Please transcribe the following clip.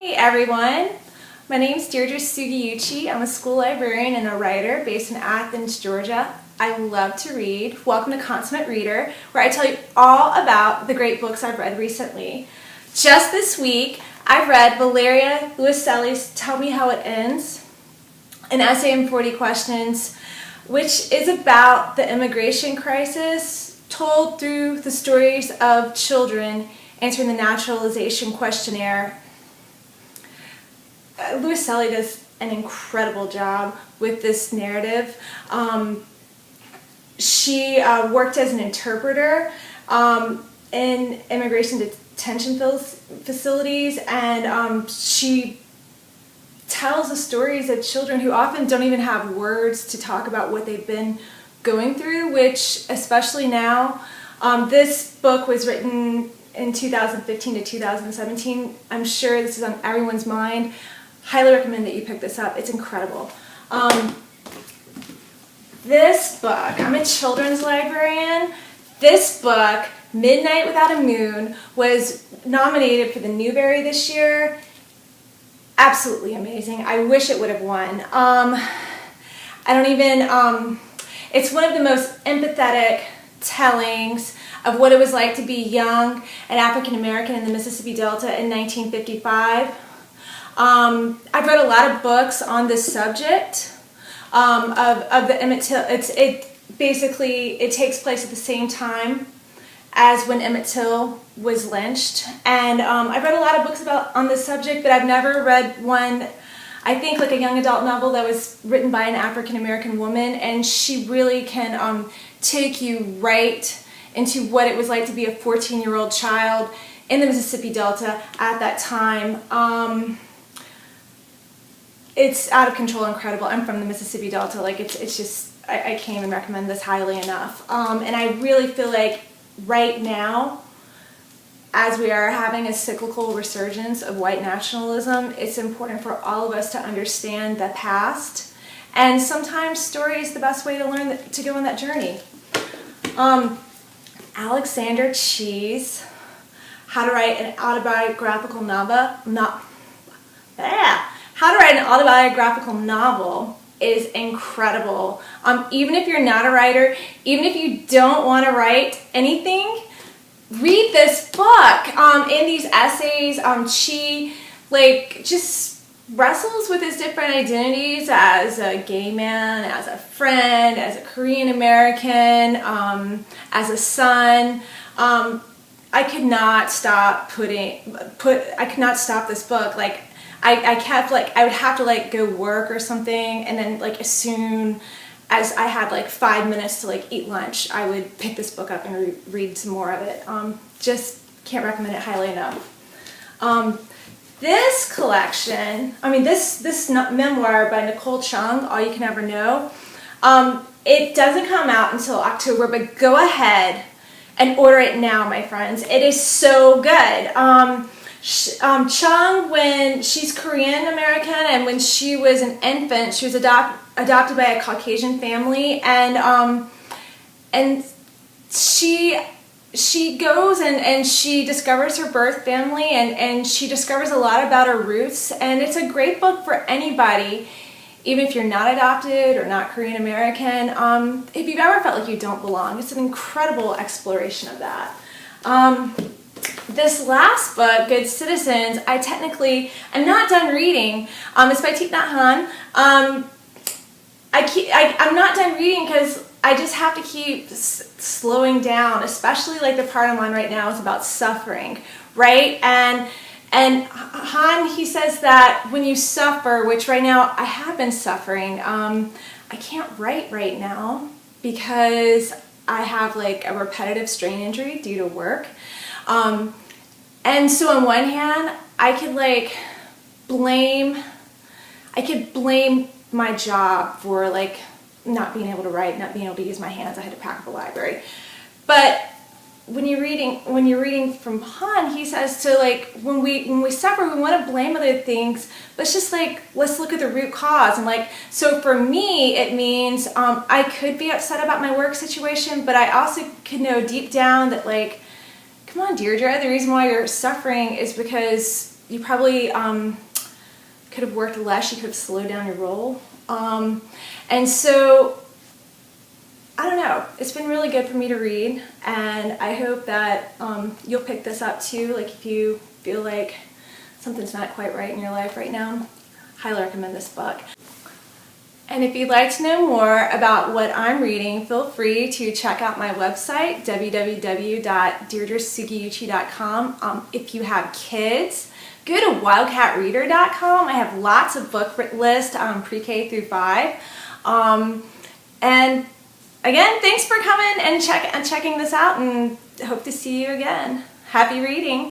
Hey everyone, my name is Deirdre Sugiuchi. I'm a school librarian and a writer based in Athens, Georgia. I love to read. Welcome to Consummate Reader, where I tell you all about the great books I've read recently. Just this week, I've read Valeria Luiselli's Tell Me How It Ends, an essay in 40 questions, which is about the immigration crisis told through the stories of children answering the naturalization questionnaire. Luiselli does an incredible job with this narrative. She worked as an interpreter in immigration detention facilities, and she tells the stories of children who often don't even have words to talk about what they've been going through, which especially now, this book was written in 2015 to 2017. I'm sure this is on everyone's mind. Highly recommend that you pick this up. It's incredible. This book, I'm a children's librarian. This book, Midnight Without a Moon, was nominated for the Newbery this year. Absolutely amazing. I wish it would have won. It's one of the most empathetic tellings of what it was like to be young and African American in the Mississippi Delta in 1955. I've read a lot of books on this subject of the Emmett Till. It takes place at the same time as when Emmett Till was lynched, and I've read a lot of books on this subject, but I've never read one, I think, like a young adult novel that was written by an African American woman, and she really can take you right into what it was like to be a 14-year-old child in the Mississippi Delta at that time. It's out of control, incredible. I'm from the Mississippi Delta. Like it's just, I can't even recommend this highly enough. And I really feel like right now, as we are having a cyclical resurgence of white nationalism, it's important for all of us to understand the past. And sometimes story is the best way to learn to go on that journey. Alexander Chee's How to Write an Autobiographical Novel is incredible. Even if you're not a writer, even if you don't want to write anything, read this book. In these essays, Chee just wrestles with his different identities as a gay man, as a friend, as a Korean American, as a son. I could not stop this book. I kept I would have to go work or something, and then as soon as I had 5 minutes to eat lunch, I would pick this book up and read some more of it. Just can't recommend it highly enough. This collection, this memoir by Nicole Chung, All You Can Ever Know, it doesn't come out until October, but go ahead and order it now, my friends. It is so good. Chung, when she's Korean American, and when she was an infant, she was adopted by a Caucasian family, and she goes and she discovers her birth family, and she discovers a lot about her roots, and it's a great book for anybody, even if you're not adopted or not Korean American. If you've ever felt like you don't belong, it's an incredible exploration of that. This last book, Good Citizens, I'm not done reading. It's by Thich, Nhat, Hahn. I'm not done reading because I just have to keep slowing down, especially the part I'm on right now is about suffering, right? And Hahn, he says that when you suffer, which right now I have been suffering, I can't write right now because I have a repetitive strain injury due to work. And so on one hand, I could blame my job for not being able to write, not being able to use my hands. I had to pack up a library. But when you're reading from Hahn, he says when we suffer, we want to blame other things. Let's just let's look at the root cause. And so for me, it means I could be upset about my work situation, but I also could know deep down that come on, Deirdre, the reason why you're suffering is because you probably could have worked less. You could have slowed down your roll. And so, I don't know, it's been really good for me to read, and I hope that you'll pick this up too. Like if you feel like something's not quite right in your life right now, highly recommend this book. And if you'd like to know more about what I'm reading, feel free to check out my website, www.deirdresugiuchi.com. If you have kids, go to wildcatreader.com. I have lots of book lists, pre-K through 5. And again, thanks for coming and checking this out, and hope to see you again. Happy reading.